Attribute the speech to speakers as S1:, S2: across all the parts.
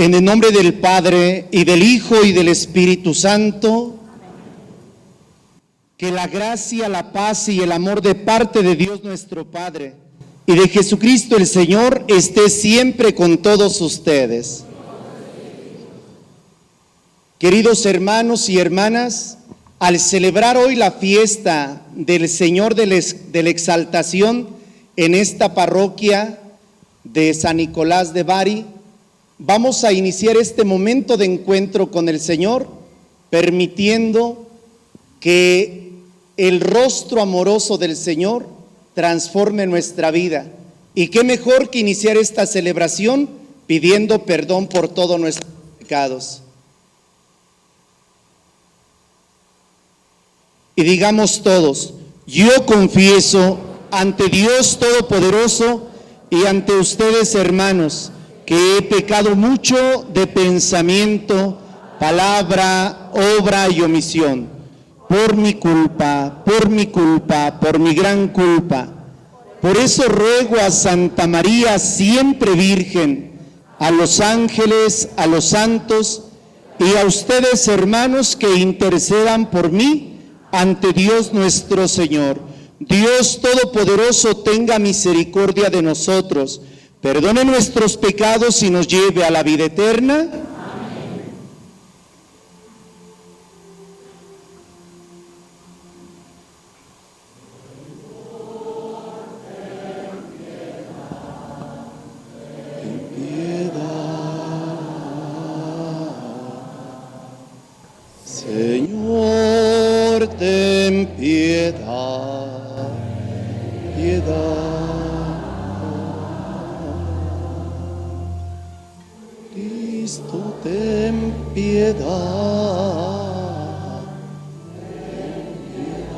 S1: En el nombre del Padre, y del Hijo, y del Espíritu Santo, que la gracia, la paz y el amor de parte de Dios nuestro Padre y de Jesucristo el Señor esté siempre con todos ustedes. Queridos hermanos y hermanas, al celebrar hoy la fiesta del Señor de la Exaltación en esta parroquia de San Nicolás de Bari, vamos a iniciar este momento de encuentro con el Señor, permitiendo que el rostro amoroso del Señor transforme nuestra vida. Y qué mejor que iniciar esta celebración pidiendo perdón por todos nuestros pecados. Y digamos todos: yo confieso ante Dios Todopoderoso y ante ustedes, hermanos, que he pecado mucho de pensamiento, palabra, obra y omisión, por mi culpa, por mi gran culpa. Por eso ruego a Santa María, siempre Virgen, a los ángeles, a los santos y a ustedes, hermanos, que intercedan por mí ante Dios nuestro Señor. Dios Todopoderoso tenga misericordia de nosotros, perdone nuestros pecados y nos lleve a la vida eterna. Señor, ten piedad, piedad. Cristo, ten piedad, ten piedad.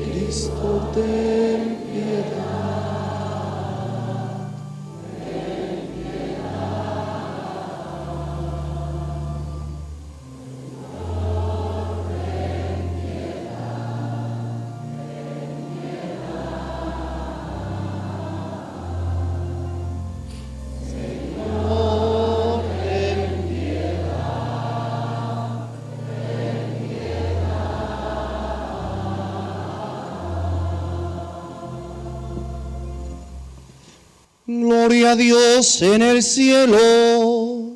S1: Cristo, ten piedad. Gloria a Dios en el cielo.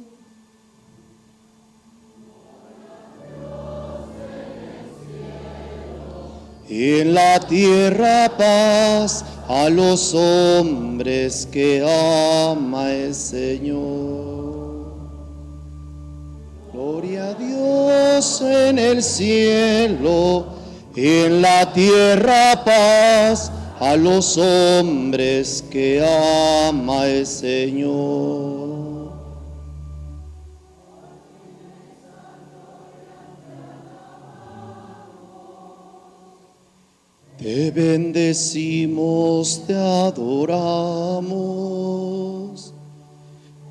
S1: Y en la tierra paz a los hombres que ama el Señor. Gloria a Dios en el cielo. Y en la tierra paz a los hombres que ama el Señor. Te bendecimos, te adoramos,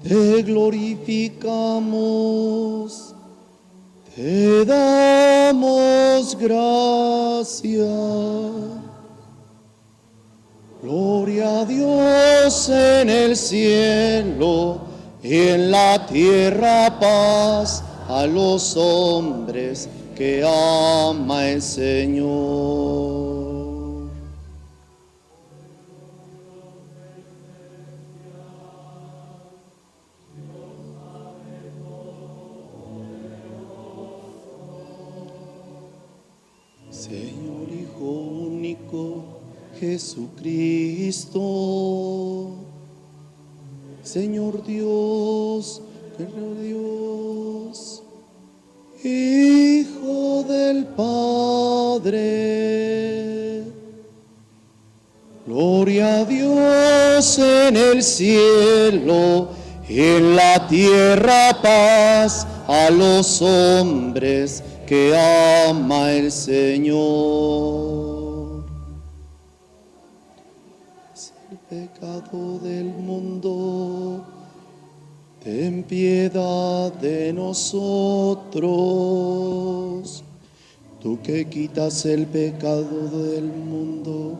S1: te glorificamos, te damos gracias. Gloria a Dios en el cielo y en la tierra paz a los hombres que ama el Señor. Señor Hijo único, Jesucristo, Señor Dios, Dios, Hijo del Padre. Gloria a Dios en el cielo y en la tierra paz a los hombres que ama el Señor. Es el pecado del mundo, ten piedad de nosotros. Tú que quitas el pecado del mundo,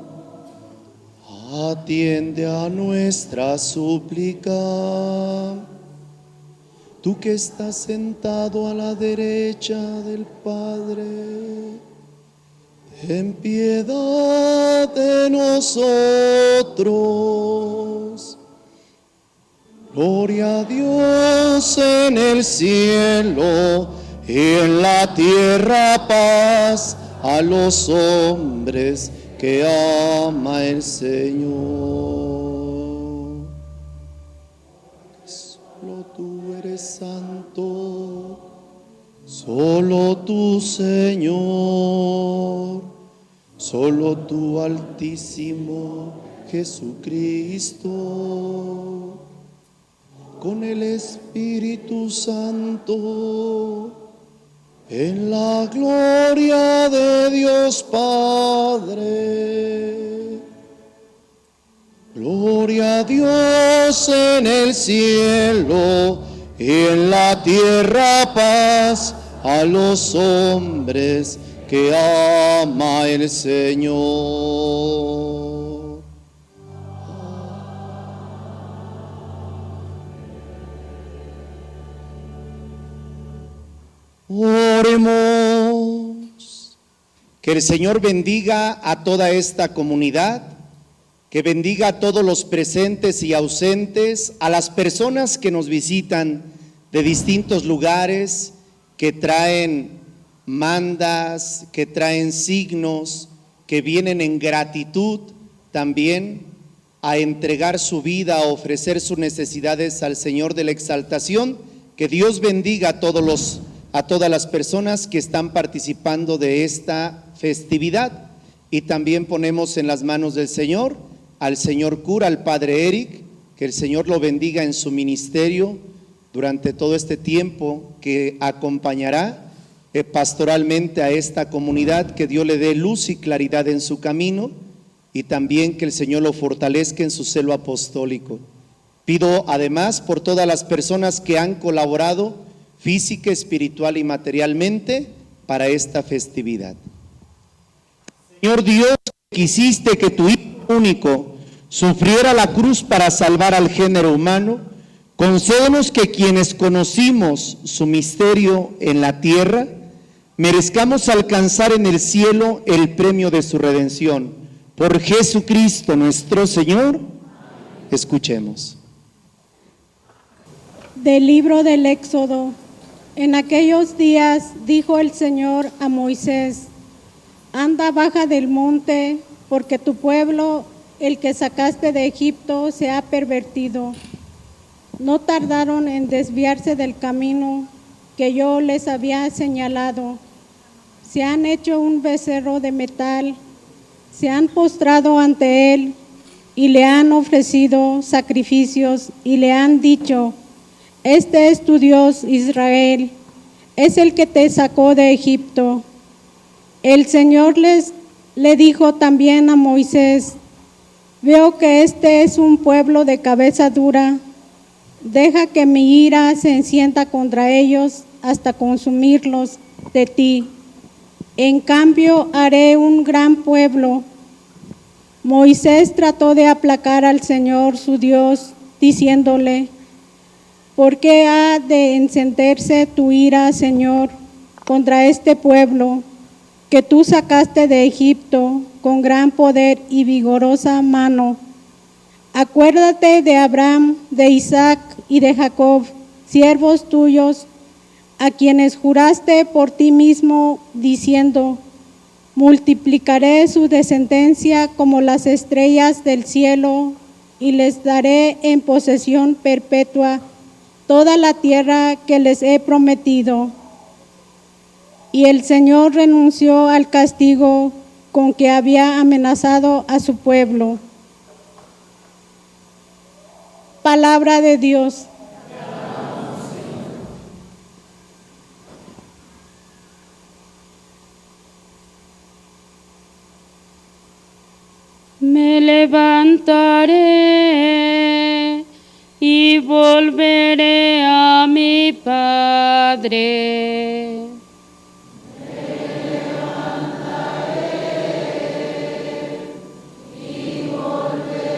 S1: atiende a nuestra súplica. Tú que estás sentado a la derecha del Padre, ten piedad de nosotros. Gloria a Dios en el cielo y en la tierra paz a los hombres que ama el Señor. Solo tú eres santo, solo tú, Señor, solo tú, Altísimo Jesucristo, con el Espíritu Santo, en la gloria de Dios Padre. Gloria a Dios en el cielo y en la tierra paz a los hombres que ama el Señor. Oremos. Que el Señor bendiga a toda esta comunidad, que bendiga a todos los presentes y ausentes, a las personas que nos visitan de distintos lugares, que traen mandas, que traen signos, que vienen en gratitud también a entregar su vida, a ofrecer sus necesidades al Señor de la exaltación. Que Dios bendiga a todas las personas que están participando de esta festividad. Y también ponemos en las manos del Señor al señor cura, al padre Eric, que el Señor lo bendiga en su ministerio durante todo este tiempo que acompañará pastoralmente a esta comunidad, que Dios le dé luz y claridad en su camino y también que el Señor lo fortalezca en su celo apostólico. Pido además por todas las personas que han colaborado física, espiritual y materialmente para esta festividad. Señor Dios, quisiste que tu Hijo único sufriera la cruz para salvar al género humano, concédenos que quienes conocimos su misterio en la tierra, merezcamos alcanzar en el cielo el premio de su redención. Por Jesucristo nuestro Señor. Escuchemos.
S2: Del libro del Éxodo. En aquellos días dijo el Señor a Moisés: anda, baja del monte, porque tu pueblo, el que sacaste de Egipto, se ha pervertido. No tardaron en desviarse del camino que yo les había señalado. Se han hecho un becerro de metal, se han postrado ante él y le han ofrecido sacrificios y le han dicho: este es tu Dios, Israel, es el que te sacó de Egipto. El Señor le dijo también a Moisés: veo que este es un pueblo de cabeza dura. Deja que mi ira se encienda contra ellos hasta consumirlos de ti. En cambio, haré un gran pueblo. Moisés trató de aplacar al Señor su Dios, diciéndole: ¿por qué ha de encenderse tu ira, Señor, contra este pueblo que tú sacaste de Egipto con gran poder y vigorosa mano? Acuérdate de Abraham, de Isaac y de Jacob, siervos tuyos, a quienes juraste por ti mismo, diciendo: multiplicaré su descendencia como las estrellas del cielo, y les daré en posesión perpetua toda la tierra que les he prometido. Y el Señor renunció al castigo con que había amenazado a su pueblo. Palabra de Dios.
S3: Me levantaré y volveré a mi Padre.
S4: Me levantaré y volveré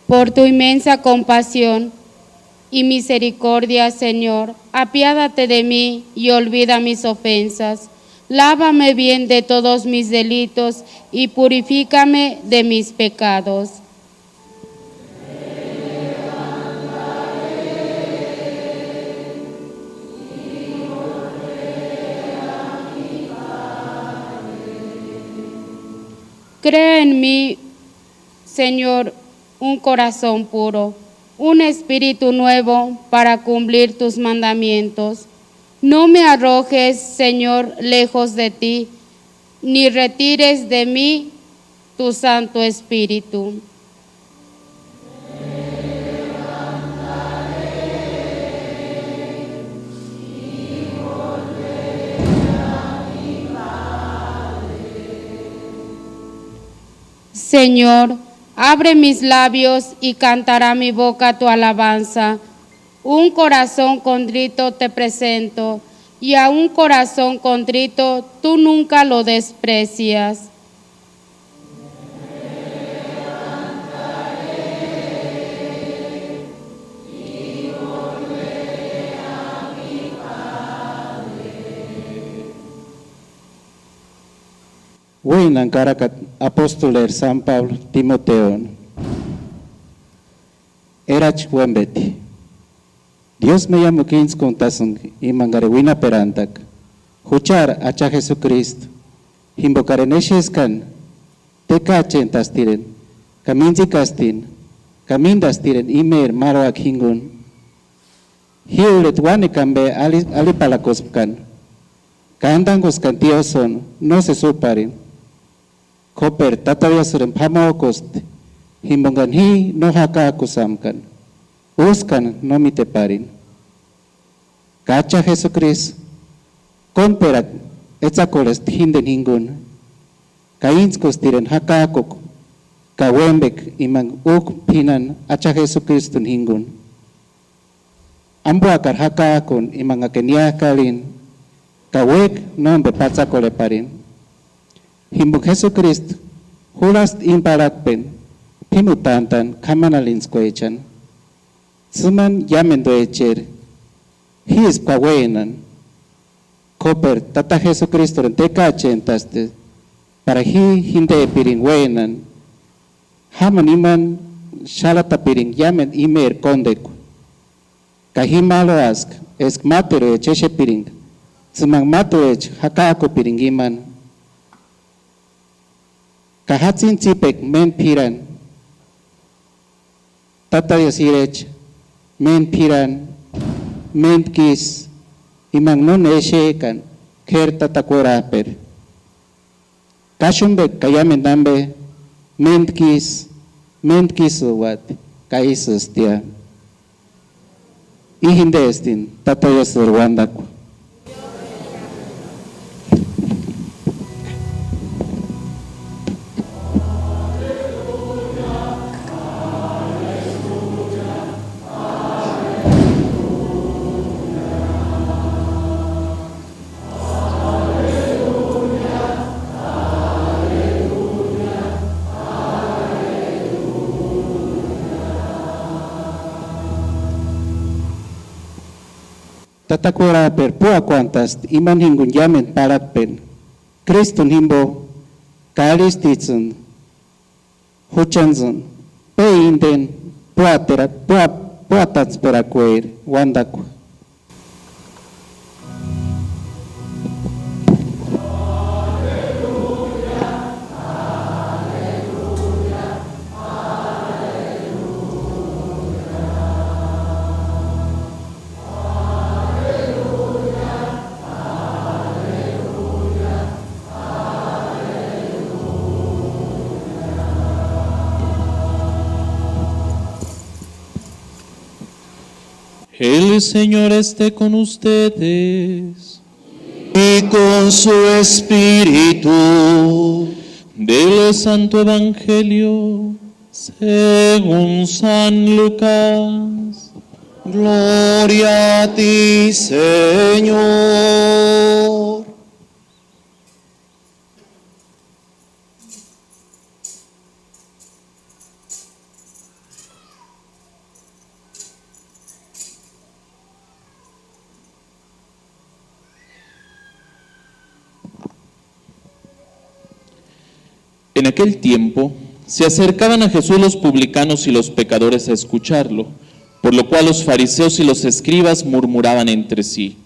S3: Por tu inmensa compasión y misericordia, Señor, apiádate de mí y olvida mis ofensas. Lávame bien de todos mis delitos y purifícame de mis pecados. Crea en mí, Señor, un corazón puro, un espíritu nuevo para cumplir tus mandamientos. No me arrojes, Señor, lejos de ti, ni retires de mí tu Santo Espíritu. Señor, abre mis labios y cantará mi boca tu alabanza. Un corazón contrito te presento, y a un corazón contrito tú nunca lo desprecias.
S1: Buenan caracat apóstoler San Pablo Timoteo. Erach Wembeti. Dios me llamo kins contasung y mangarewina perantak. Huchar acha Jesucristo. Himbocarenesescan. Tecachen tastiren. Kaminzi castin. Kamindas tiren imer maro akhingun. Hiulet wanekambe ali palakoskan. Kandangos cantioson no se suparen. Koper tataviyasuren pamaokost. Himbongan hi no haka kusamkan. Uskan no miteparin. Kacha Jesucristo. Konperak etzakolest hinden hingun. Kainskos tiren hakakok. Kawembek imang uk pinan acha Jesucristo hingun. Ambuakar hakakon imang akeniakalin. Kawek non bepatzakole parin. Himbuk Jesucristo, hulast imbarakpen, pimutantan kamanalinskoechan. Suman yamendo echer, his kawenan. Koper tata Jesucristo en tekachentaste, para hi hinde pirin wenan. Haman iman shalata pirin yamen imer kondeku. Kahimalo ask, esk matero echeshe piring. Sumang matuech hakako piringiman. Kahatsin cipek men piran. Tatayasirech men piran. Men kis. Imang non eshekan. Ker tatakweraper. Kashumbek kayamen dambe. Men kis. Men kisuwat. Kaisustia. Ihindestin. Tatayasir wandaku. Tatakwara per pua quantas iman hingun yamen parakpen. Kriston himbo kalistitsun huchanzun pe inden puatats perakwer wandaku.
S4: El Señor esté con ustedes.
S1: Y con su espíritu.
S4: Del Santo Evangelio según San Lucas.
S1: Gloria a ti, Señor.
S4: En aquel tiempo se acercaban a Jesús los publicanos y los pecadores a escucharlo, por lo cual los fariseos y los escribas murmuraban entre sí: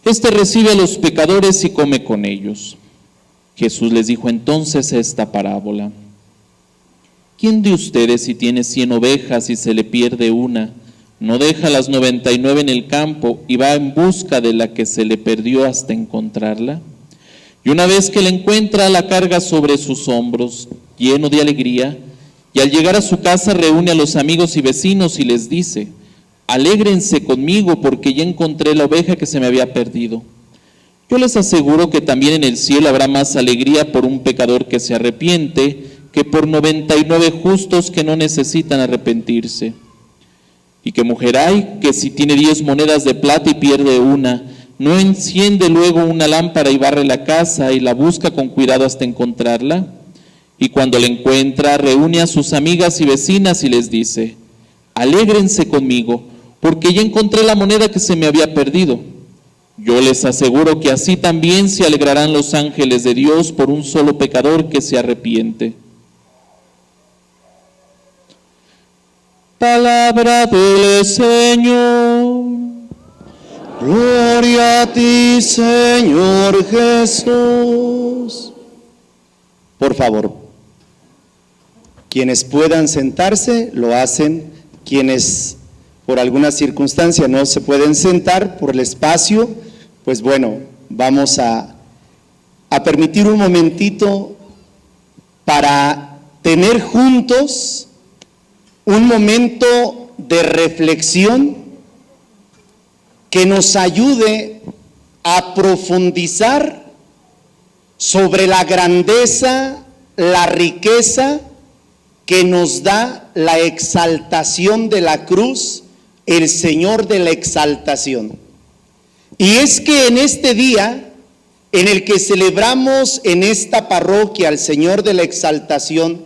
S4: Este recibe a los pecadores y come con ellos. Jesús les dijo entonces esta parábola: ¿Quién de ustedes, si tiene 100 ovejas y se le pierde una, no deja las 99 en el campo y va en busca de la que se le perdió hasta encontrarla? Y una vez que la encuentra, la carga sobre sus hombros, lleno de alegría, y al llegar a su casa reúne a los amigos y vecinos y les dice: Alégrense conmigo porque ya encontré la oveja que se me había perdido. Yo les aseguro que también en el cielo habrá más alegría por un pecador que se arrepiente que por 99 justos que no necesitan arrepentirse. ¿Y qué mujer hay que si tiene 10 monedas de plata y pierde una, no enciende luego una lámpara y barre la casa y la busca con cuidado hasta encontrarla? Y cuando la encuentra, reúne a sus amigas y vecinas y les dice: Alégrense conmigo, porque ya encontré la moneda que se me había perdido. Yo les aseguro que así también se alegrarán los ángeles de Dios por un solo pecador que se arrepiente. Palabra del Señor.
S1: Gloria a ti, Señor Jesús. Por favor, quienes puedan sentarse, lo hacen. Quienes por alguna circunstancia no se pueden sentar por el espacio, pues bueno, vamos a permitir un momentito para tener juntos un momento de reflexión que nos ayude a profundizar sobre la grandeza, la riqueza que nos da la exaltación de la cruz, el Señor de la exaltación. Y es que en este día en el que celebramos en esta parroquia al Señor de la exaltación,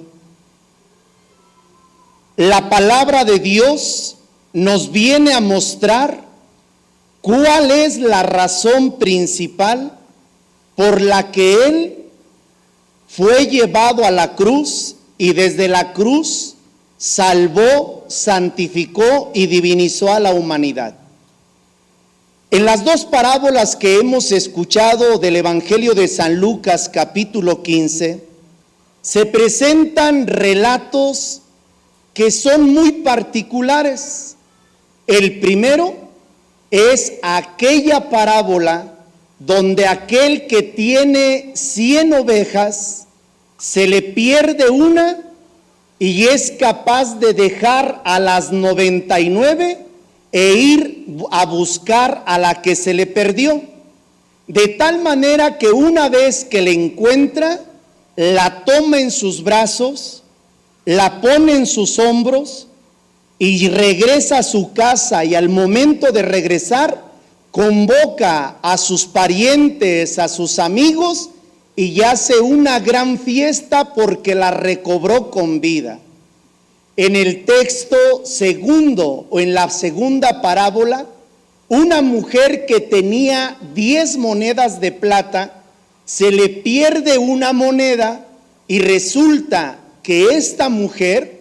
S1: la palabra de Dios nos viene a mostrar cuál es la razón principal por la que Él fue llevado a la cruz y desde la cruz salvó, santificó y divinizó a la humanidad. En las dos parábolas que hemos escuchado del Evangelio de San Lucas, capítulo 15, se presentan relatos que son muy particulares. El primero es aquella parábola donde aquel que tiene 100 ovejas se le pierde una y es capaz de dejar a las 99 e ir a buscar a la que se le perdió. De tal manera que una vez que la encuentra, la toma en sus brazos, la pone en sus hombros y regresa a su casa, y al momento de regresar convoca a sus parientes, a sus amigos y hace una gran fiesta porque la recobró con vida. En el texto segundo o en la segunda parábola, una mujer que tenía 10 monedas de plata, se le pierde una moneda y resulta que esta mujer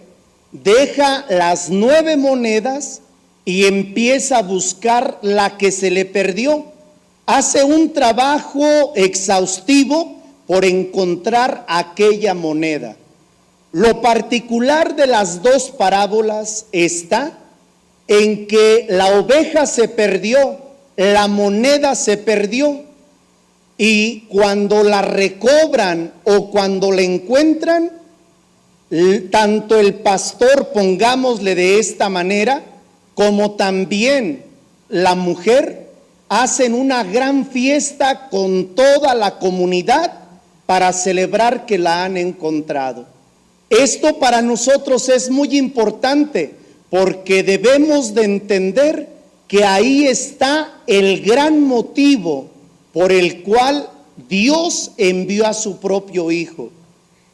S1: deja las 9 monedas y empieza a buscar la que se le perdió. Hace un trabajo exhaustivo por encontrar aquella moneda. Lo particular de las dos parábolas está en que la oveja se perdió, la moneda se perdió, y cuando la recobran o cuando la encuentran, tanto el pastor, pongámosle de esta manera, como también la mujer, hacen una gran fiesta con toda la comunidad para celebrar que la han encontrado. Esto para nosotros es muy importante porque debemos de entender que ahí está el gran motivo por el cual Dios envió a su propio Hijo.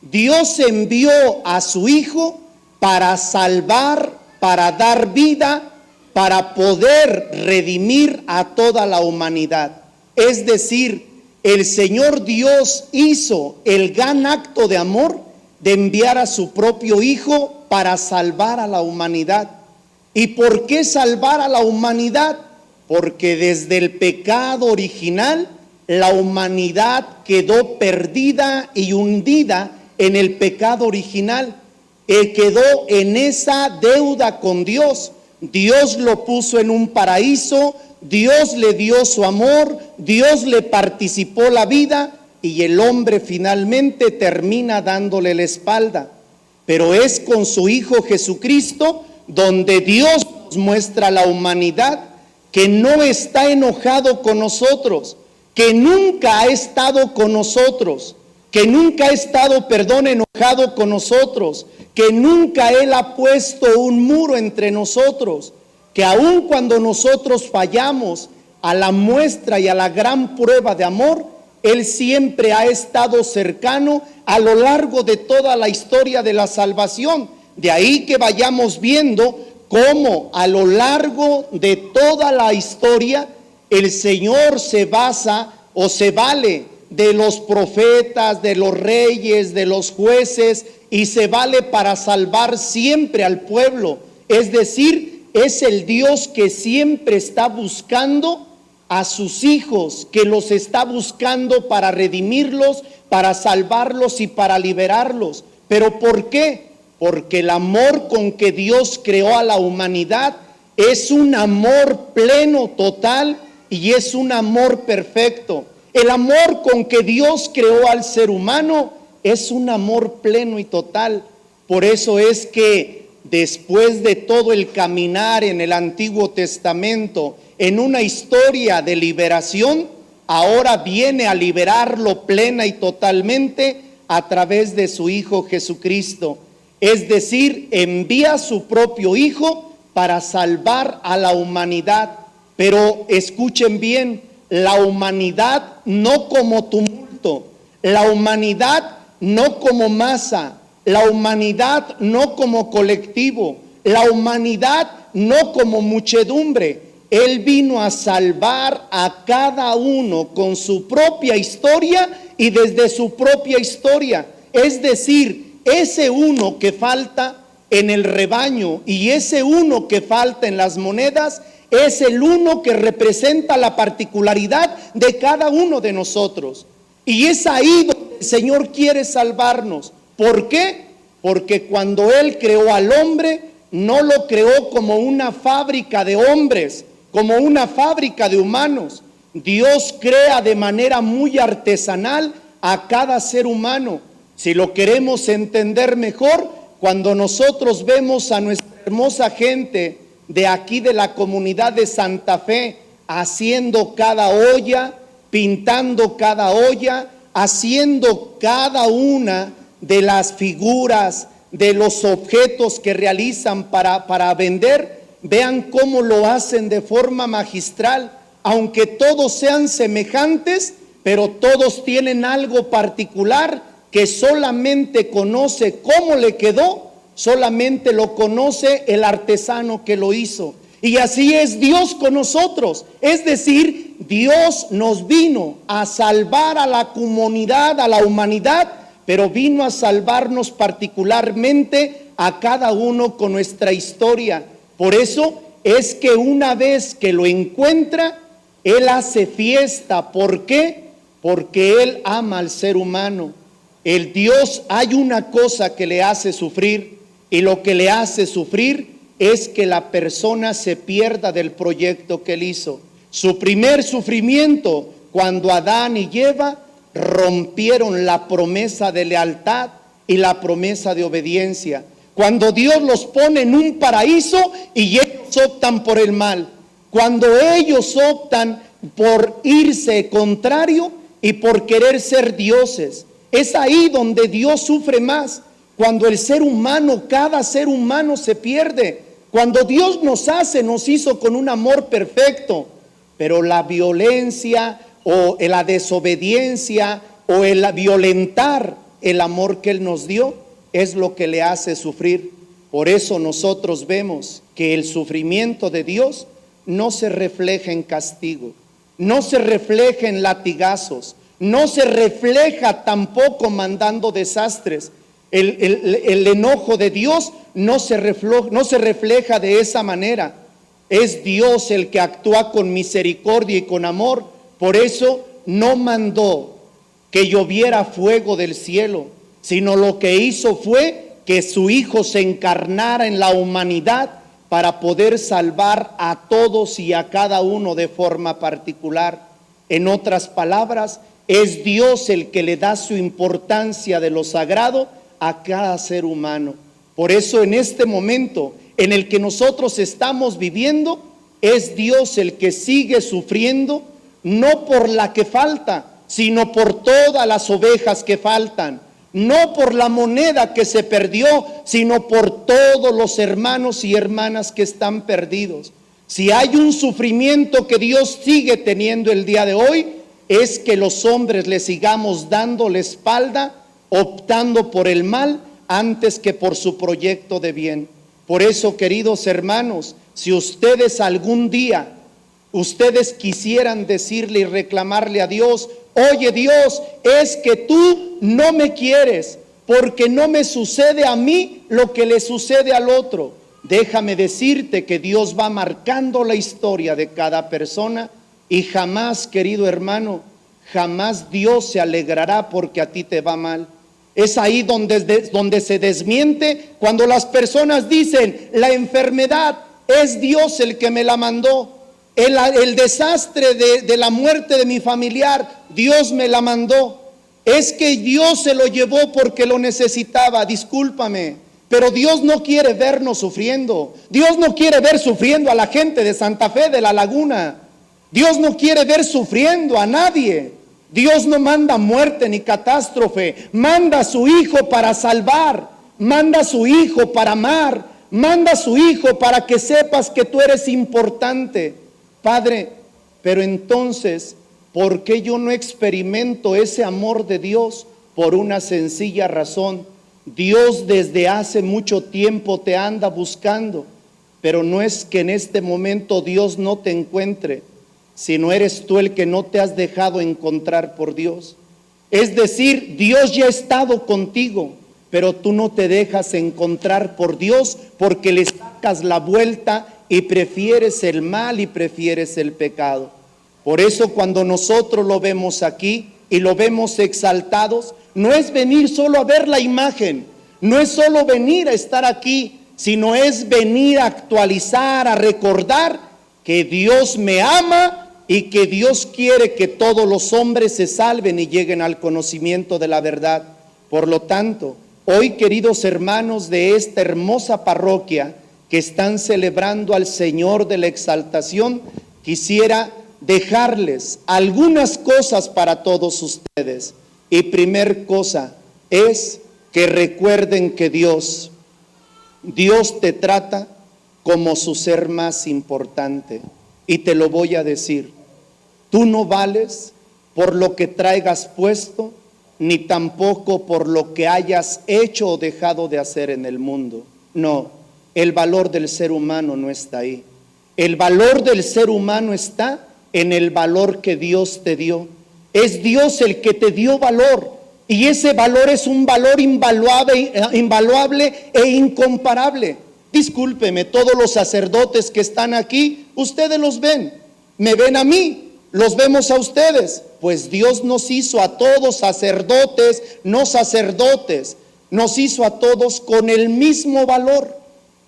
S1: Dios envió a su Hijo para salvar, para dar vida, para poder redimir a toda la humanidad. Es decir, el Señor Dios hizo el gran acto de amor de enviar a su propio Hijo para salvar a la humanidad. ¿Y por qué salvar a la humanidad? Porque desde el pecado original, la humanidad quedó perdida y hundida en el pecado original. Quedó en esa deuda con Dios. Dios lo puso en un paraíso, Dios le dio su amor, Dios le participó la vida y el hombre finalmente termina dándole la espalda. Pero es con su Hijo Jesucristo donde Dios nos muestra a la humanidad que no está enojado con nosotros, que nunca ha estado con nosotros, que nunca ha estado, enojado con nosotros, que nunca Él ha puesto un muro entre nosotros, que aun cuando nosotros fallamos a la muestra y a la gran prueba de amor, Él siempre ha estado cercano a lo largo de toda la historia de la salvación. De ahí que vayamos viendo cómo a lo largo de toda la historia el Señor se basa o se vale de los profetas, de los reyes, de los jueces, y se vale para salvar siempre al pueblo. Es decir, es el Dios que siempre está buscando a sus hijos, que los está buscando para redimirlos, para salvarlos y para liberarlos. ¿Pero por qué? Porque el amor con que Dios creó a la humanidad es un amor pleno, total, y es un amor perfecto. El amor con que Dios creó al ser humano es un amor pleno y total. Por eso es que después de todo el caminar en el Antiguo Testamento, en una historia de liberación, ahora viene a liberarlo plena y totalmente a través de su Hijo Jesucristo. Es decir, envía a su propio Hijo para salvar a la humanidad. Pero escuchen bien, la humanidad no como tumulto, la humanidad no como masa, la humanidad no como colectivo, la humanidad no como muchedumbre. Él vino a salvar a cada uno con su propia historia y desde su propia historia. Es decir, ese uno que falta en el rebaño y ese uno que falta en las monedas es el uno que representa la particularidad de cada uno de nosotros. Y es ahí donde el Señor quiere salvarnos. ¿Por qué? Porque cuando Él creó al hombre, no lo creó como una fábrica de hombres, como una fábrica de humanos. Dios crea de manera muy artesanal a cada ser humano. Si lo queremos entender mejor, cuando nosotros vemos a nuestra hermosa gente de aquí de la comunidad de Santa Fe haciendo cada olla, pintando cada olla, haciendo cada una de las figuras, de los objetos que realizan para vender, vean cómo lo hacen de forma magistral. Aunque todos sean semejantes, pero todos tienen algo particular que solamente conoce cómo le quedó, solamente lo conoce el artesano que lo hizo. Y así es Dios con nosotros. Es decir, Dios nos vino a salvar a la comunidad, a la humanidad, pero vino a salvarnos particularmente a cada uno con nuestra historia. Por eso es que una vez que lo encuentra, Él hace fiesta. ¿Por qué? Porque Él ama al ser humano. El Dios, hay una cosa que le hace sufrir, y lo que le hace sufrir es que la persona se pierda del proyecto que Él hizo. Su primer sufrimiento, cuando Adán y Eva rompieron la promesa de lealtad y la promesa de obediencia. Cuando Dios los pone en un paraíso y ellos optan por el mal. Cuando ellos optan por irse contrario y por querer ser dioses. Es ahí donde Dios sufre más. Cuando el ser humano, cada ser humano se pierde. Cuando Dios nos hizo con un amor perfecto, pero la violencia o la desobediencia o el violentar el amor que Él nos dio es lo que le hace sufrir. Por eso nosotros vemos que el sufrimiento de Dios no se refleja en castigo, no se refleja en latigazos, no se refleja tampoco mandando desastres. El enojo de Dios no se refleja de esa manera. Es Dios el que actúa con misericordia y con amor. Por eso no mandó que lloviera fuego del cielo, sino lo que hizo fue que su Hijo se encarnara en la humanidad para poder salvar a todos y a cada uno de forma particular. En otras palabras, es Dios el que le da su importancia de lo sagrado a cada ser humano. Por eso en este momento en el que nosotros estamos viviendo, es Dios el que sigue sufriendo, no por la que falta, sino por todas las ovejas que faltan, no por la moneda que se perdió, sino por todos los hermanos y hermanas que están perdidos. Si hay un sufrimiento que Dios sigue teniendo el día de hoy, es que los hombres le sigamos dando la espalda, optando por el mal antes que por su proyecto de bien. Por eso, queridos hermanos, si ustedes algún día, ustedes quisieran decirle y reclamarle a Dios: oye Dios, es que tú no me quieres, porque no me sucede a mí lo que le sucede al otro. Déjame decirte que Dios va marcando la historia de cada persona y jamás, querido hermano, jamás Dios se alegrará porque a ti te va mal. Es ahí donde se desmiente cuando las personas dicen: la enfermedad es Dios el que me la mandó. El desastre de la muerte de mi familiar, Dios me la mandó. Es que Dios se lo llevó porque lo necesitaba. Discúlpame, pero Dios no quiere vernos sufriendo. Dios no quiere ver sufriendo a la gente de Santa Fe de la Laguna. Dios no quiere ver sufriendo a nadie. Dios no manda muerte ni catástrofe, manda a su Hijo para salvar, manda a su Hijo para amar, manda a su Hijo para que sepas que tú eres importante. Padre, pero entonces, ¿por qué yo no experimento ese amor de Dios? Por una sencilla razón: Dios desde hace mucho tiempo te anda buscando, pero no es que en este momento Dios no te encuentre, sino eres tú el que no te has dejado encontrar por Dios. Es decir, Dios ya ha estado contigo, pero tú no te dejas encontrar por Dios porque le sacas la vuelta y prefieres el mal y prefieres el pecado. Por eso cuando nosotros lo vemos aquí y lo vemos exaltados, no es venir solo a ver la imagen, no es solo venir a estar aquí, sino es venir a actualizar, a recordar que Dios me ama y que Dios quiere que todos los hombres se salven y lleguen al conocimiento de la verdad. Por lo tanto, hoy, queridos hermanos de esta hermosa parroquia que están celebrando al Señor de la Exaltación, quisiera dejarles algunas cosas para todos ustedes. Y primer cosa es que recuerden que Dios te trata como su ser más importante. Y te lo voy a decir: tú no vales por lo que traigas puesto, ni tampoco por lo que hayas hecho o dejado de hacer en el mundo. No, el valor del ser humano no está ahí. El valor del ser humano está en el valor que Dios te dio. Es Dios el que te dio valor, y ese valor es un valor invaluable e incomparable. Discúlpeme, todos los sacerdotes que están aquí, ustedes los ven, me ven a mí, los vemos a ustedes. Pues Dios nos hizo a todos sacerdotes, no sacerdotes, nos hizo a todos con el mismo valor.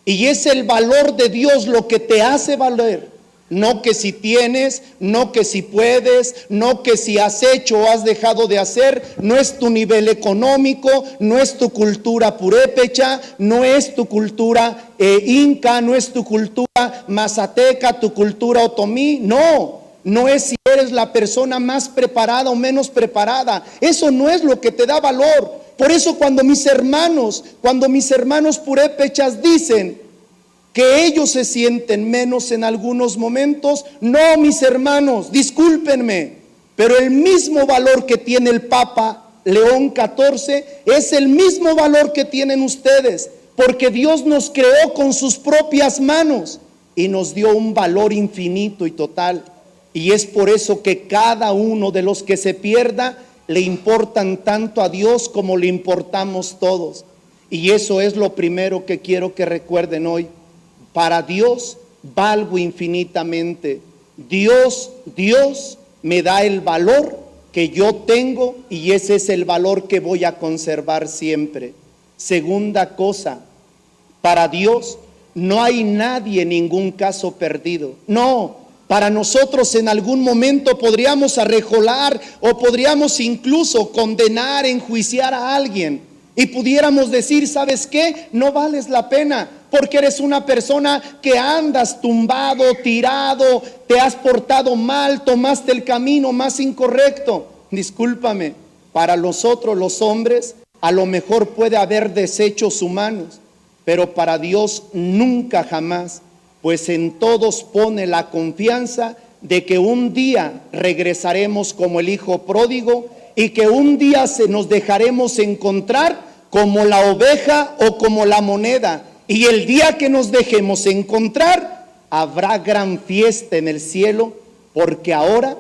S1: Y es el valor de Dios lo que te hace valer. No que si tienes, no que si puedes, no que si has hecho o has dejado de hacer, no es tu nivel económico, no es tu cultura purépecha, no es tu cultura inca, no es tu cultura mazateca, tu cultura otomí, no es si eres la persona más preparada o menos preparada. Eso no es lo que te da valor. Por eso cuando mis hermanos purépechas dicen que ellos se sienten menos en algunos momentos, no, mis hermanos, discúlpenme, pero el mismo valor que tiene el Papa León XIV es el mismo valor que tienen ustedes, porque Dios nos creó con sus propias manos y nos dio un valor infinito y total. Y es por eso que cada uno de los que se pierda le importan tanto a Dios como le importamos todos. Y eso es lo primero que quiero que recuerden hoy. Para Dios valgo infinitamente. Dios me da el valor que yo tengo y ese es el valor que voy a conservar siempre. Segunda cosa, para Dios no hay nadie en ningún caso perdido. No, para nosotros en algún momento podríamos arrejolar o podríamos incluso condenar, enjuiciar a alguien y pudiéramos decir, ¿sabes qué? No vales la pena porque eres una persona que andas tumbado, tirado, te has portado mal, tomaste el camino más incorrecto. Discúlpame, para nosotros los hombres a lo mejor puede haber desechos humanos, pero para Dios nunca jamás, pues en todos pone la confianza de que un día regresaremos como el hijo pródigo y que un día nos dejaremos encontrar como la oveja o como la moneda. Y el día que nos dejemos encontrar, habrá gran fiesta en el cielo, porque ahora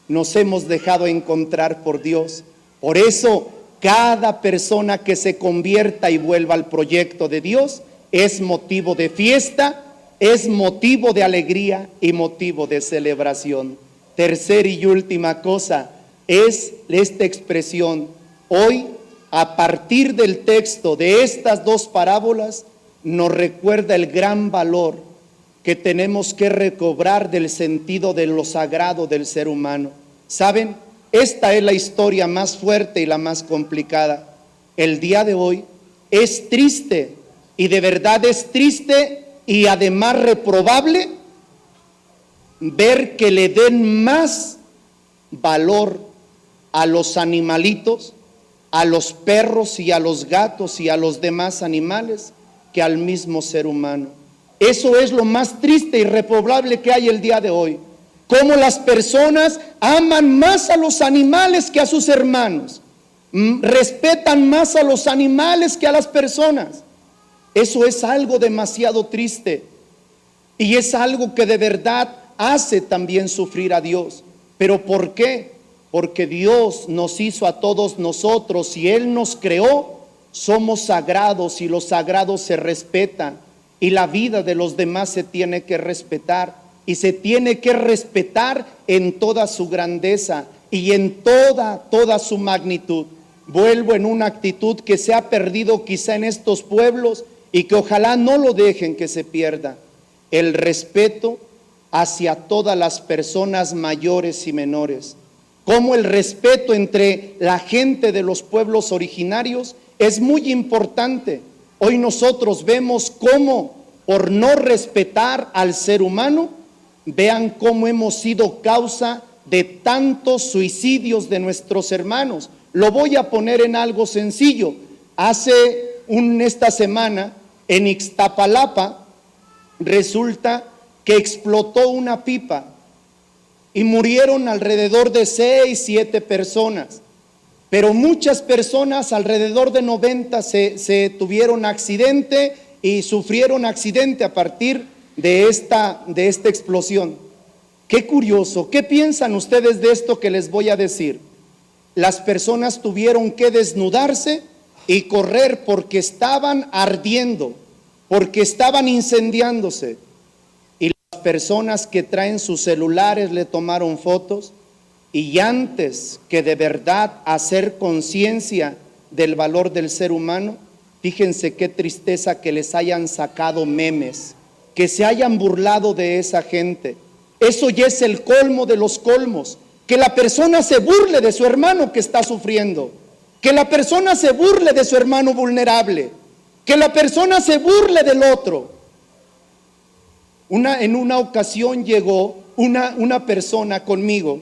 S1: nos hemos dejado encontrar por Dios. Por eso, cada persona que se convierta y vuelva al proyecto de Dios es motivo de fiesta, es motivo de alegría y motivo de celebración. Tercera y última cosa es esta expresión. Hoy, a partir del texto de estas dos parábolas, nos recuerda el gran valor que tenemos que recobrar del sentido de lo sagrado del ser humano. ¿Saben? Esta es la historia más fuerte y la más complicada. El día de hoy es triste, y de verdad es triste y además reprobable ver que le den más valor a los animalitos, a los perros y a los gatos y a los demás animales que al mismo ser humano. Eso es lo más triste y reprobable que hay el día de hoy. Cómo las personas aman más a los animales que a sus hermanos, respetan más a los animales que a las personas. Eso es algo demasiado triste y es algo que de verdad hace también sufrir a Dios. ¿Pero por qué? Porque Dios nos hizo a todos nosotros y Él nos creó. Somos sagrados y los sagrados se respetan y la vida de los demás se tiene que respetar y se tiene que respetar en toda su grandeza y en toda su magnitud. Vuelvo en una actitud que se ha perdido quizá en estos pueblos y que ojalá no lo dejen que se pierda: el respeto hacia todas las personas mayores y menores. Como el respeto entre la gente de los pueblos originarios es muy importante. Hoy nosotros vemos cómo, por no respetar al ser humano, vean cómo hemos sido causa de tantos suicidios de nuestros hermanos. Lo voy a poner en algo sencillo. Esta semana en Ixtapalapa resulta que explotó una pipa y murieron alrededor de 6, 7 personas. Pero muchas personas, alrededor de 90, se tuvieron accidente y sufrieron accidente a partir de esta explosión. Qué curioso. ¿Qué piensan ustedes de esto que les voy a decir? Las personas tuvieron que desnudarse y correr porque estaban ardiendo, porque estaban incendiándose. Y las personas que traen sus celulares le tomaron fotos. Y antes que de verdad hacer conciencia del valor del ser humano, fíjense qué tristeza que les hayan sacado memes, que se hayan burlado de esa gente. Eso ya es el colmo de los colmos, que la persona se burle de su hermano que está sufriendo, que la persona se burle de su hermano vulnerable, que la persona se burle del otro. En una ocasión llegó una persona conmigo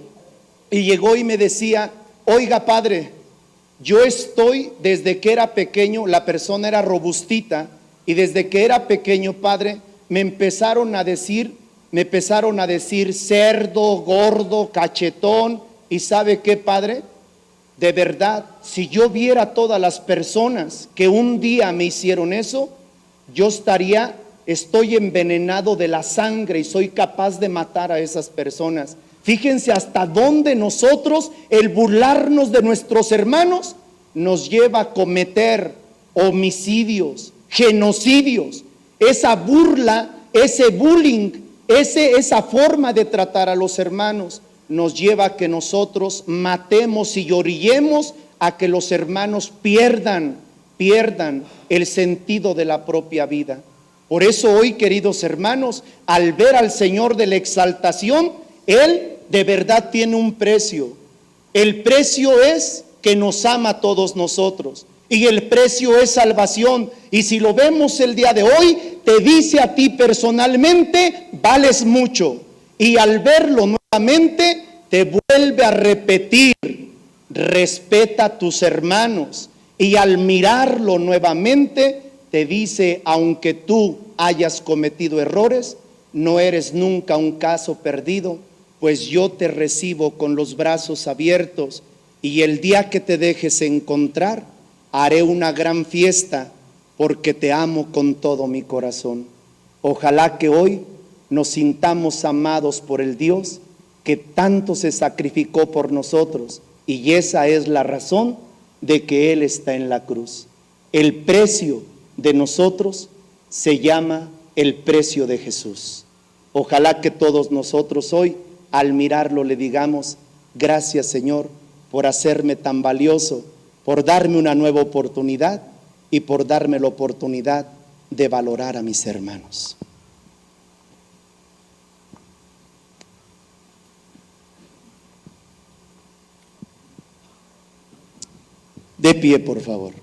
S1: y llegó y me decía: oiga, padre, yo estoy desde que era pequeño, la persona era robustita, y desde que era pequeño, padre, me empezaron a decir cerdo, gordo, cachetón. Y ¿sabe qué, padre? De verdad, si yo viera todas las personas que un día me hicieron eso, yo estoy envenenado de la sangre y soy capaz de matar a esas personas. Fíjense hasta dónde nosotros, el burlarnos de nuestros hermanos, nos lleva a cometer homicidios, genocidios. Esa burla, ese bullying, esa forma de tratar a los hermanos nos lleva a que nosotros matemos y orillemos a que los hermanos pierdan el sentido de la propia vida. Por eso hoy, queridos hermanos, al ver al Señor de la exaltación, Él de verdad tiene un precio. El precio es que nos ama a todos nosotros, y el precio es salvación. Y si lo vemos el día de hoy, te dice a ti personalmente, vales mucho. Y al verlo nuevamente, te vuelve a repetir, respeta a tus hermanos. Y al mirarlo nuevamente, te dice, aunque tú hayas cometido errores, no eres nunca un caso perdido, pues yo te recibo con los brazos abiertos, y el día que te dejes encontrar, haré una gran fiesta, porque te amo con todo mi corazón. Ojalá que hoy nos sintamos amados por el Dios que tanto se sacrificó por nosotros, y esa es la razón de que Él está en la cruz. El precio de nosotros se llama el precio de Jesús. Ojalá que todos nosotros hoy, al mirarlo, le digamos, gracias Señor por hacerme tan valioso, por darme una nueva oportunidad y por darme la oportunidad de valorar a mis hermanos. De pie, por favor.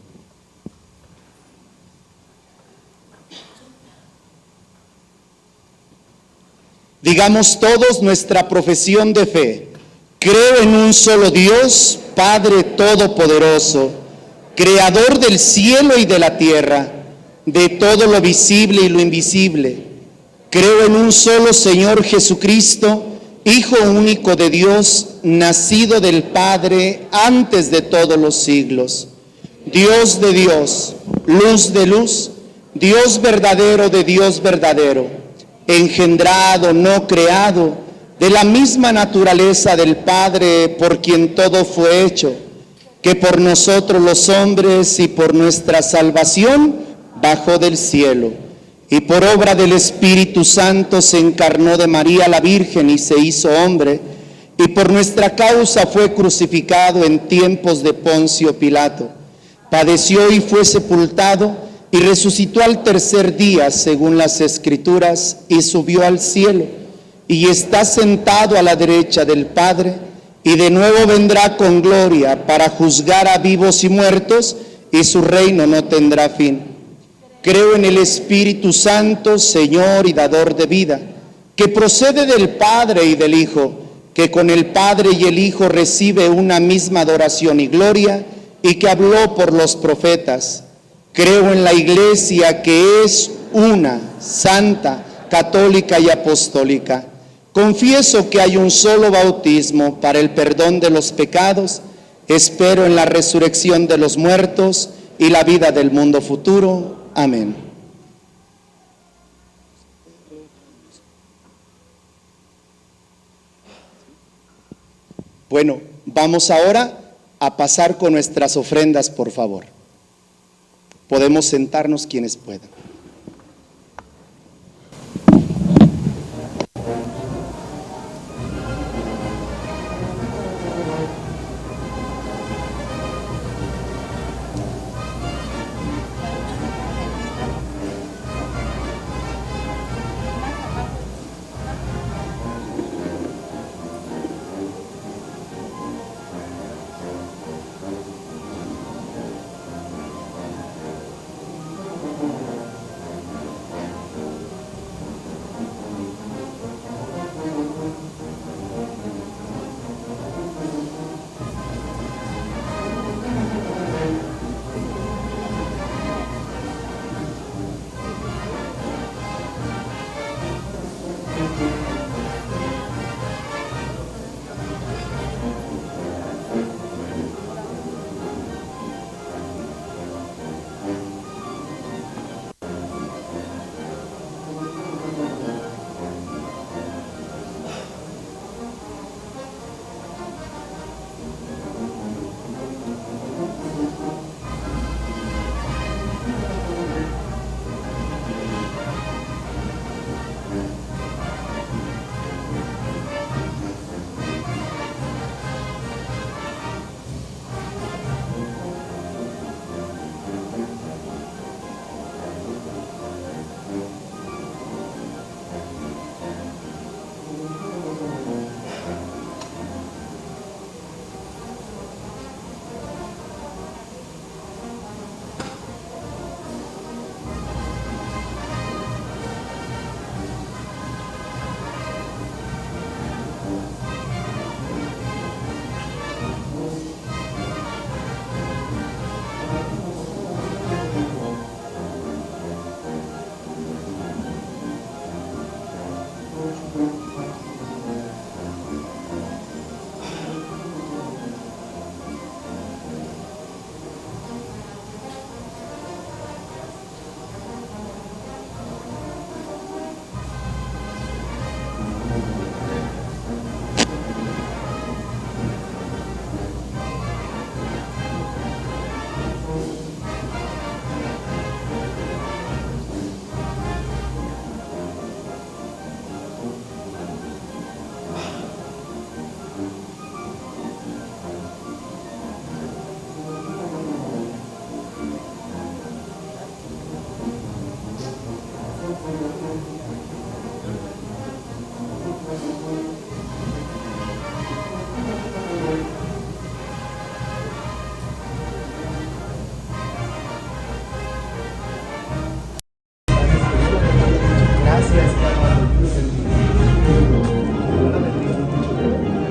S1: Digamos todos nuestra profesión de fe. Creo en un solo Dios, Padre Todopoderoso, Creador del cielo y de la tierra, de todo lo visible y lo invisible. Creo en un solo Señor Jesucristo, Hijo único de Dios, nacido del Padre antes de todos los siglos. Dios de Dios, luz de luz, Dios verdadero de Dios verdadero, engendrado, no creado, de la misma naturaleza del Padre, por quien todo fue hecho, que por nosotros los hombres y por nuestra salvación bajó del cielo, y por obra del Espíritu Santo se encarnó de María la Virgen y se hizo hombre, y por nuestra causa fue crucificado en tiempos de Poncio Pilato. Padeció y fue sepultado, y resucitó al tercer día, según las Escrituras, y subió al cielo, y está sentado a la derecha del Padre, y de nuevo vendrá con gloria para juzgar a vivos y muertos, y su reino no tendrá fin. Creo en el Espíritu Santo, Señor y dador de vida, que procede del Padre y del Hijo, que con el Padre y el Hijo recibe una misma adoración y gloria, y que habló por los profetas. Creo en la Iglesia, que es una, santa, católica y apostólica. Confieso que hay un solo bautismo para el perdón de los pecados. Espero en la resurrección de los muertos y la vida del mundo futuro. Amén. Bueno, vamos ahora a pasar con nuestras ofrendas, por favor. Podemos sentarnos quienes puedan.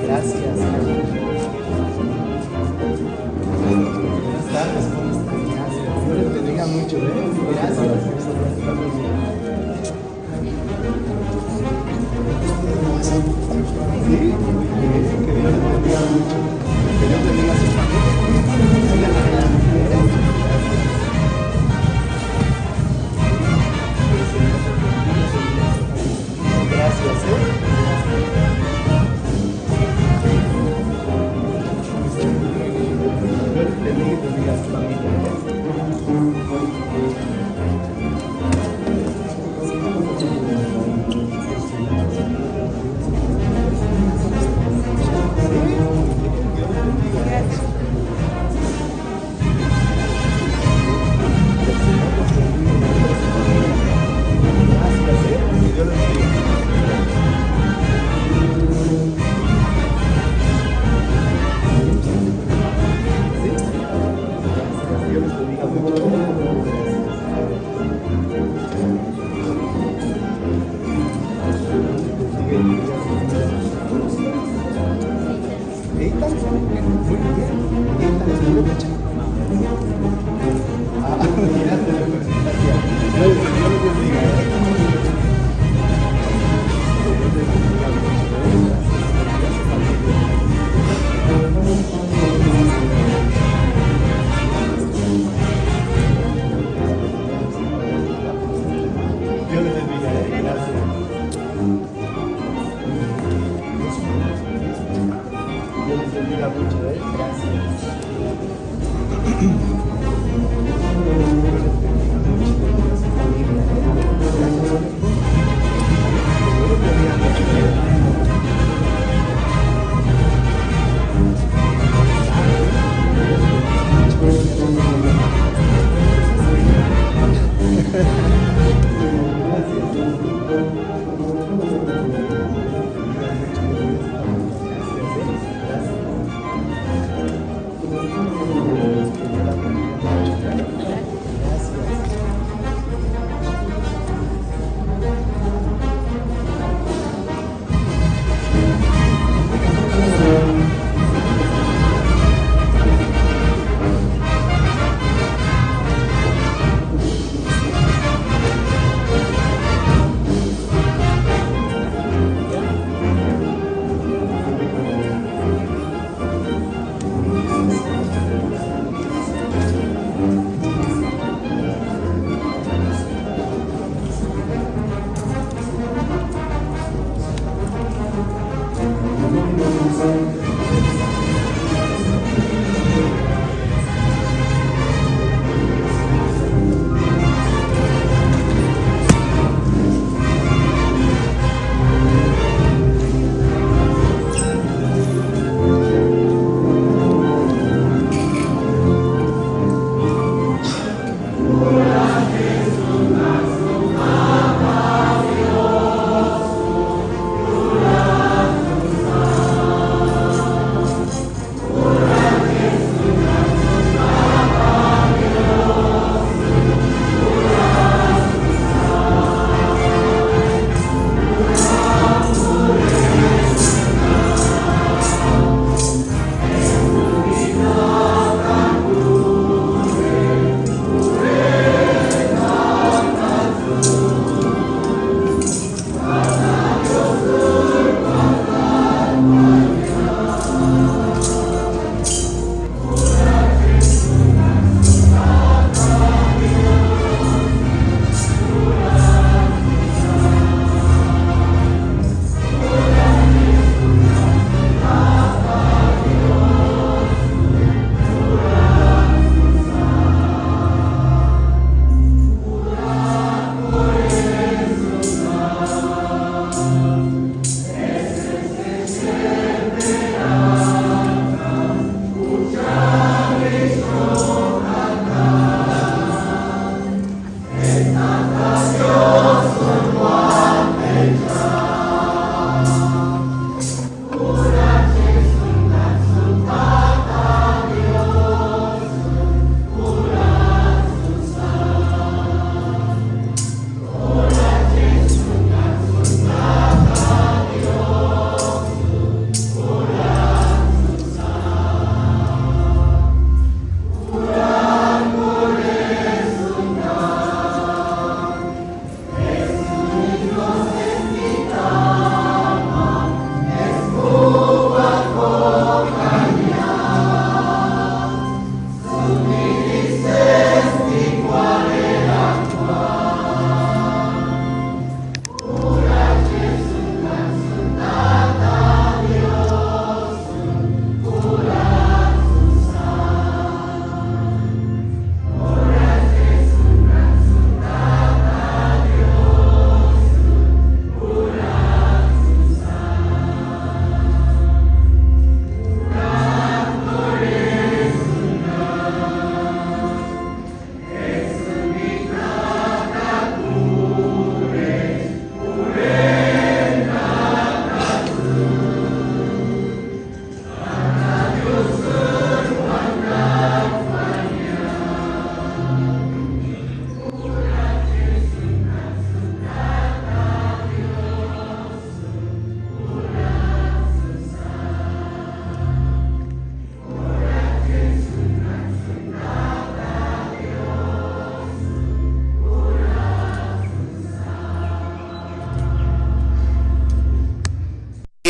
S5: Gracias, gracias. Buenas tardes, ¿cómo están? Gracias. Dios les bendiga mucho, Gracias. Sí, que Dios les bendiga mucho. Que Dios bendiga a su familia. Sigan adelante. Gracias, Dios les bendiga, gracias. Dios les bendiga mucho,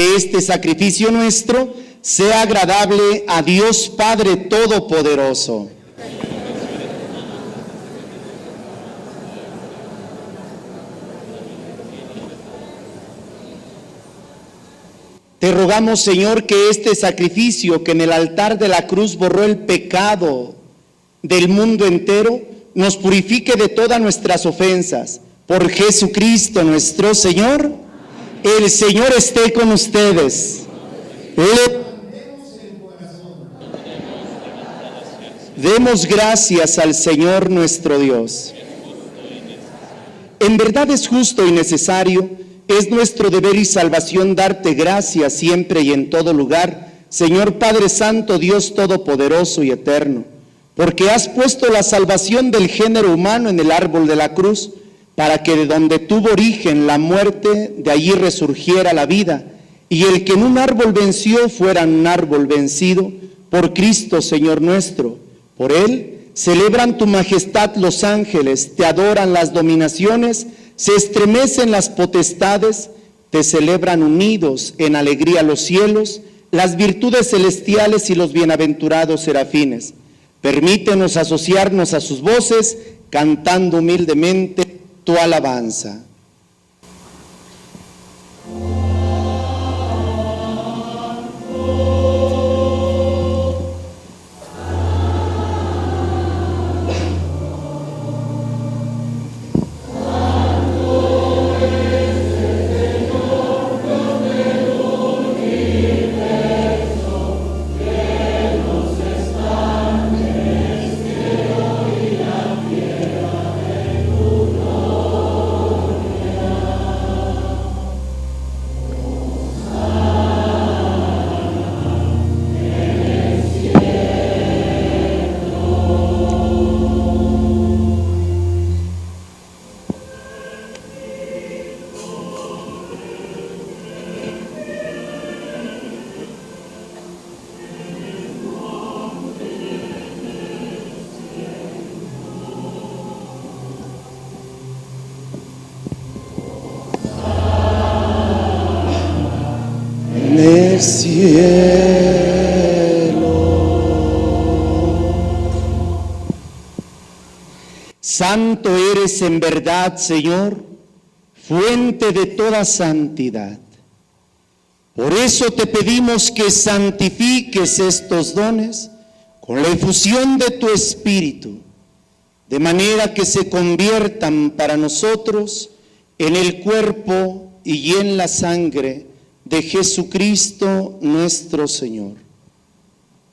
S1: que este sacrificio nuestro sea agradable a Dios Padre Todopoderoso. Te rogamos, Señor, que este sacrificio que en el altar de la cruz borró el pecado del mundo entero, nos purifique de todas nuestras ofensas. Por Jesucristo nuestro Señor. El Señor esté con ustedes. Demos gracias al Señor nuestro Dios. En verdad es justo y necesario, es nuestro deber y salvación darte gracias siempre y en todo lugar, Señor Padre Santo, Dios Todopoderoso y Eterno, porque has puesto la salvación del género humano en el árbol de la cruz, para que de donde tuvo origen la muerte, de allí resurgiera la vida, y el que en un árbol venció fuera un árbol vencido, por Cristo Señor nuestro. Por él celebran tu majestad los ángeles, te adoran las dominaciones, se estremecen las potestades, te celebran unidos en alegría los cielos, las virtudes celestiales y los bienaventurados serafines. Permítenos asociarnos a sus voces, cantando humildemente tu alabanza. El cielo. Santo eres en verdad, Señor, fuente de toda santidad. Por eso te pedimos que santifiques estos dones con la efusión de tu Espíritu, de manera que se conviertan para nosotros en el cuerpo y en la sangre de Jesucristo nuestro Señor,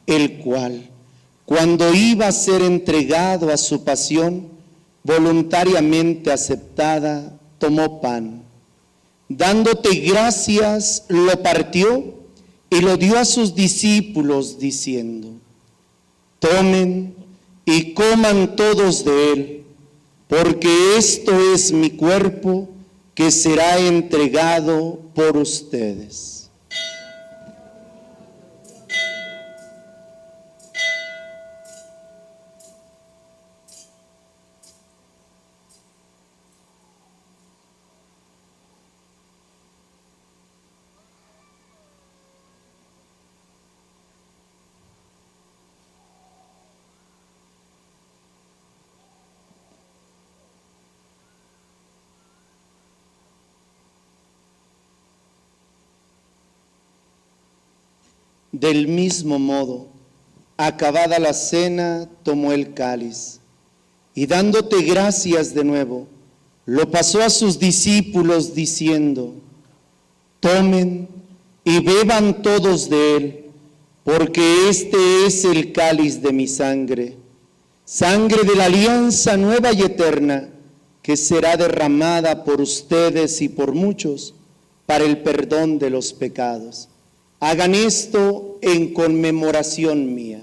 S1: el cual, cuando iba a ser entregado a su pasión, voluntariamente aceptada, tomó pan. Dándote gracias, lo partió y lo dio a sus discípulos, diciendo: tomen y coman todos de él, porque esto es mi cuerpo, que será entregado por ustedes. Del mismo modo, acabada la cena, tomó el cáliz y dándote gracias de nuevo, lo pasó a sus discípulos diciendo: tomen y beban todos de él, porque este es el cáliz de mi sangre, sangre de la alianza nueva y eterna, que será derramada por ustedes y por muchos para el perdón de los pecados. Hagan esto en conmemoración mía.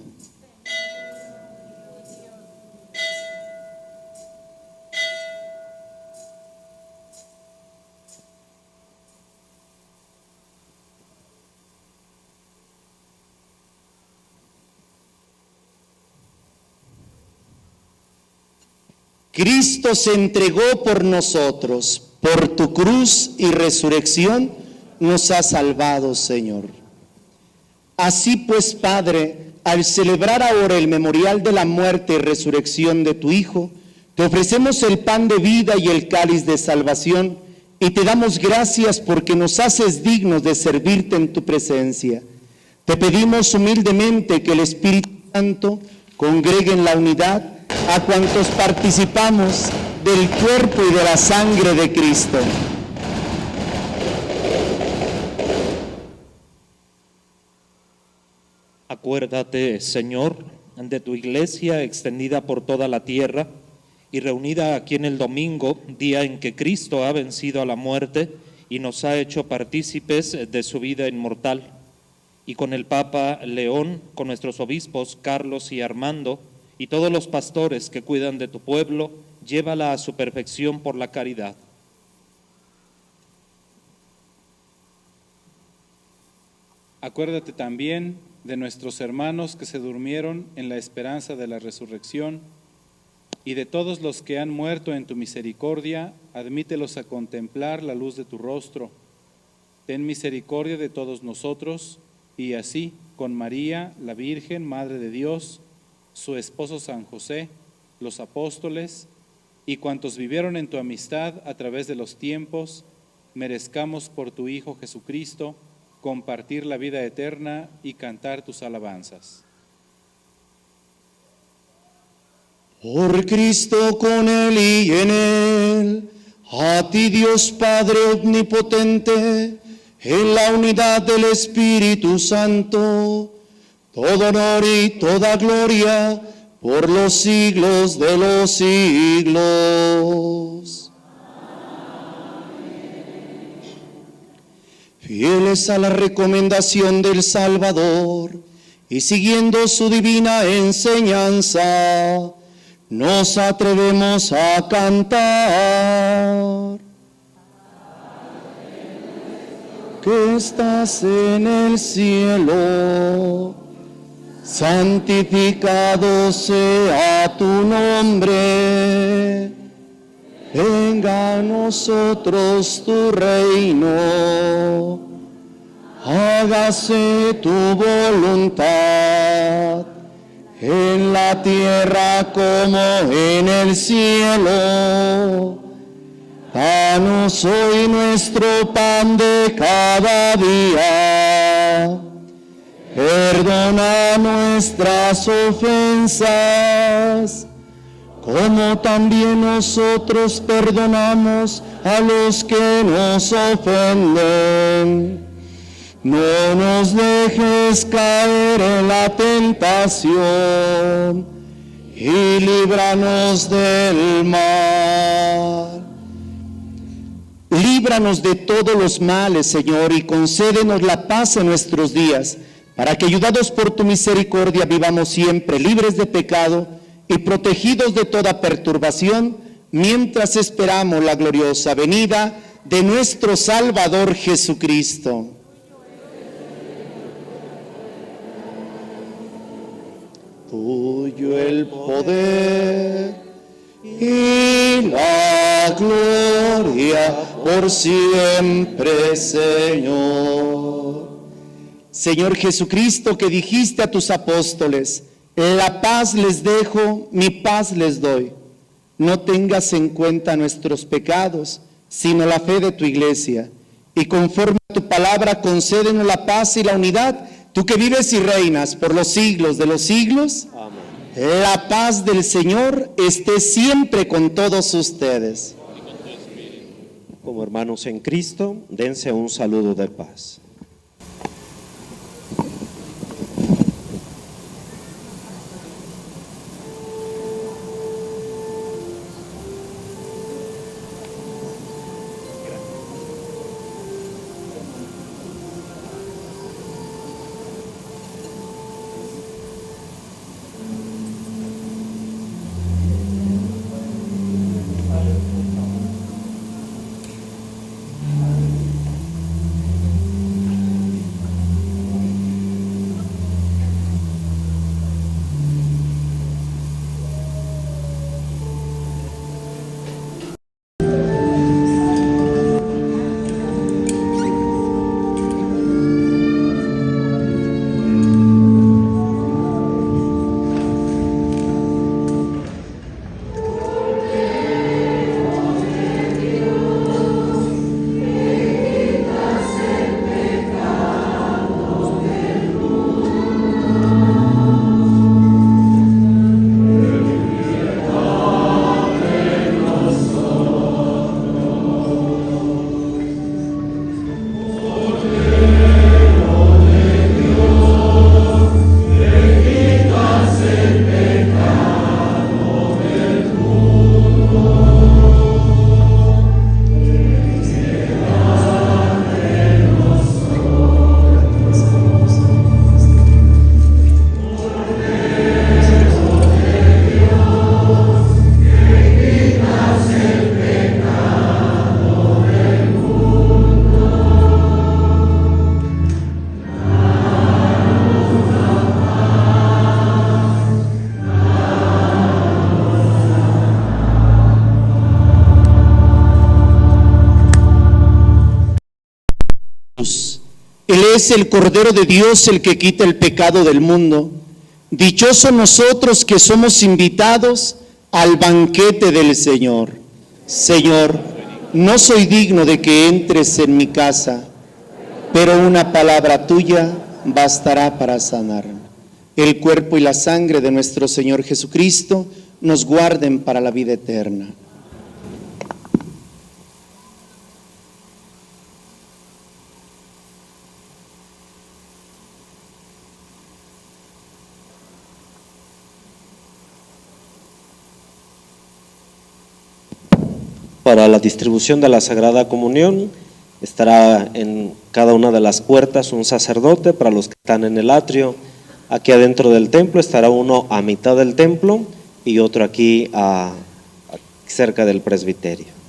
S1: Cristo se entregó por nosotros, por tu cruz y resurrección, nos has salvado, Señor. Así pues, Padre, al celebrar ahora el memorial de la muerte y resurrección de tu Hijo, te ofrecemos el pan de vida y el cáliz de salvación, y te damos gracias porque nos haces dignos de servirte en tu presencia. Te pedimos humildemente que el Espíritu Santo congregue en la unidad a cuantos participamos del cuerpo y de la sangre de Cristo.
S6: Acuérdate, Señor, de tu iglesia extendida por toda la tierra y reunida aquí en el domingo, día en que Cristo ha vencido a la muerte y nos ha hecho partícipes de su vida inmortal. Y con el Papa León, con nuestros obispos Carlos y Armando, y todos los pastores que cuidan de tu pueblo, llévala a su perfección por la caridad.
S7: Acuérdate también de nuestros hermanos que se durmieron en la esperanza de la resurrección, y de todos los que han muerto en tu misericordia, admítelos a contemplar la luz de tu rostro. Ten misericordia de todos nosotros, y así, con María, la Virgen, Madre de Dios, su esposo San José, los apóstoles, y cuantos vivieron en tu amistad a través de los tiempos, merezcamos por tu Hijo Jesucristo compartir la vida eterna y cantar tus alabanzas.
S1: Por Cristo, con Él y en Él, a ti Dios Padre omnipotente, en la unidad del Espíritu Santo, todo honor y toda gloria por los siglos de los siglos. Fieles a la recomendación del Salvador y siguiendo su divina enseñanza, nos atrevemos a cantar. Que estás en el cielo, santificado sea tu nombre. Venga a nosotros tu reino, hágase tu voluntad, en la tierra como en el cielo. Danos hoy nuestro pan de cada día. Perdona nuestras ofensas, como también nosotros perdonamos a los que nos ofenden. No nos dejes caer en la tentación y líbranos del mal. Líbranos de todos los males, Señor, y concédenos la paz en nuestros días, para que, ayudados por tu misericordia, vivamos siempre libres de pecado y protegidos de toda perturbación, mientras esperamos la gloriosa venida de nuestro Salvador Jesucristo. Tuyo el poder y la gloria por siempre, Señor. Señor Jesucristo, que dijiste a tus apóstoles: la paz les dejo, mi paz les doy. No tengas en cuenta nuestros pecados, sino la fe de tu iglesia. Y conforme a tu palabra, concédenos la paz y la unidad, tú que vives y reinas por los siglos de los siglos. Amén. La paz del Señor esté siempre con todos ustedes.
S8: Como hermanos en Cristo, dense un saludo de paz.
S1: Él es el Cordero de Dios, el que quita el pecado del mundo. Dichosos nosotros que somos invitados al banquete del Señor. Señor, no soy digno de que entres en mi casa, pero una palabra tuya bastará para sanar. El cuerpo y la sangre de nuestro Señor Jesucristo nos guarden para la vida eterna.
S8: Para la distribución de la Sagrada Comunión estará en cada una de las puertas un sacerdote para los que están en el atrio. Aquí adentro del templo estará uno a mitad del templo y otro aquí cerca del presbiterio.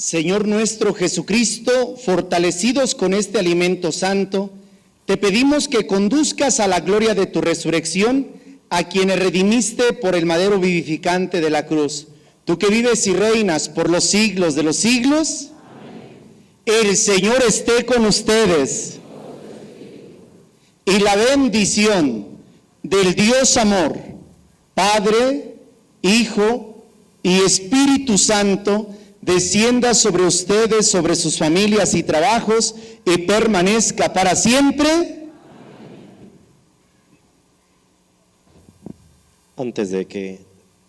S1: Señor nuestro Jesucristo, fortalecidos con este alimento santo, te pedimos que conduzcas a la gloria de tu resurrección a quienes redimiste por el madero vivificante de la cruz. Tú que vives y reinas por los siglos de los siglos. Amén. El Señor esté con ustedes. Y la bendición del Dios amor, Padre, Hijo y Espíritu Santo, descienda sobre ustedes, sobre sus familias y trabajos, y permanezca para siempre.
S8: Antes de que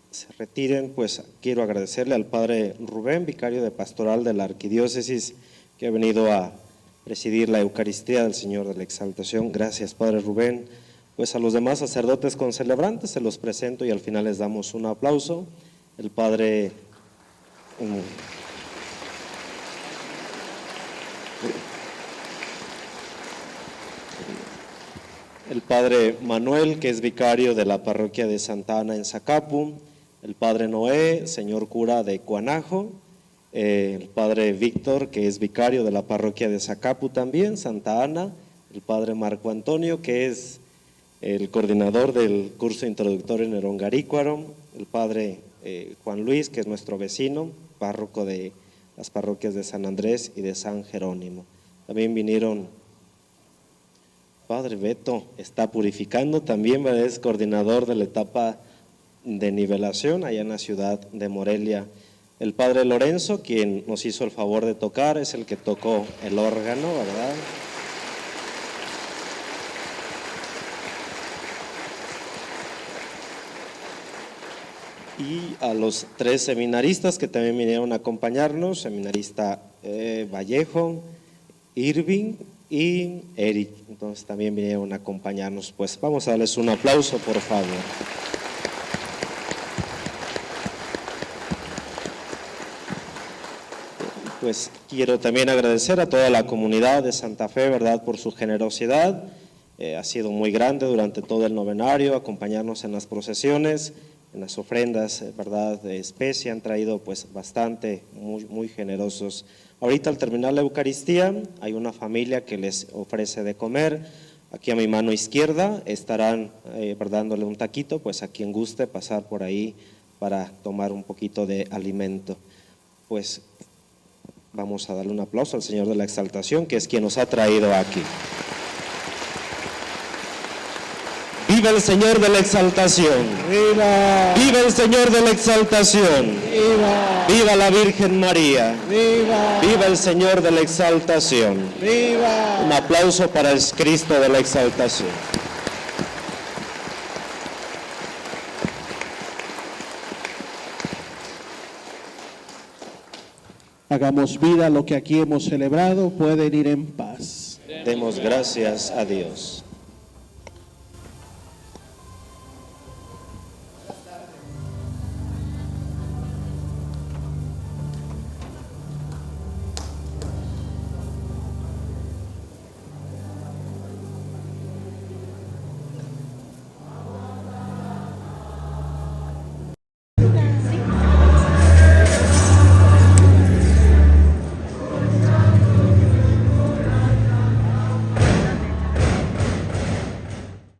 S8: se retiren, pues quiero agradecerle al Padre Rubén, vicario de Pastoral de la Arquidiócesis, que ha venido a presidir la Eucaristía del Señor de la Exaltación. Gracias, Padre Rubén. Pues a los demás sacerdotes concelebrantes se los presento y al final les damos un aplauso. El Padre Manuel, que es vicario de la parroquia de Santa Ana en Zacapu, el Padre Noé, señor cura de Cuanajo, el Padre Víctor, que es vicario de la parroquia de Zacapu también, Santa Ana, el Padre Marco Antonio, que es el coordinador del curso introductorio en Erongarícuaro, el Padre Juan Luis, que es nuestro vecino, párroco de las parroquias de San Andrés y de San Jerónimo. También vinieron Padre Beto, está purificando, también es coordinador de la etapa de nivelación allá en la ciudad de Morelia. El Padre Lorenzo, quien nos hizo el favor de tocar, es el que tocó el órgano, ¿verdad? Y a los 3 seminaristas que también vinieron a acompañarnos, seminarista Vallejo, Irving y Eric, entonces también vinieron a acompañarnos. Pues vamos a darles un aplauso, por favor. Pues quiero también agradecer a toda la comunidad de Santa Fe, ¿verdad?, por su generosidad. Ha sido muy grande durante todo el novenario, acompañarnos en las procesiones, en las ofrendas, ¿verdad?, de especie, han traído pues bastante, muy generosos. Ahorita al terminar la Eucaristía hay una familia que les ofrece de comer. Aquí a mi mano izquierda estarán dándole un taquito, pues a quien guste pasar por ahí para tomar un poquito de alimento. Pues vamos a darle un aplauso al Señor de la Exaltación, que es quien nos ha traído aquí. ¡Viva el Señor de la Exaltación!
S1: ¡Viva!
S8: ¡Viva el Señor de la Exaltación!
S1: ¡Viva!
S8: ¡Viva la Virgen María!
S1: ¡Viva!
S8: ¡Viva el Señor de la Exaltación!
S1: ¡Viva!
S8: Un aplauso para el Cristo de la Exaltación.
S5: Hagamos vida lo que aquí hemos celebrado, pueden ir en paz.
S8: Demos gracias a Dios.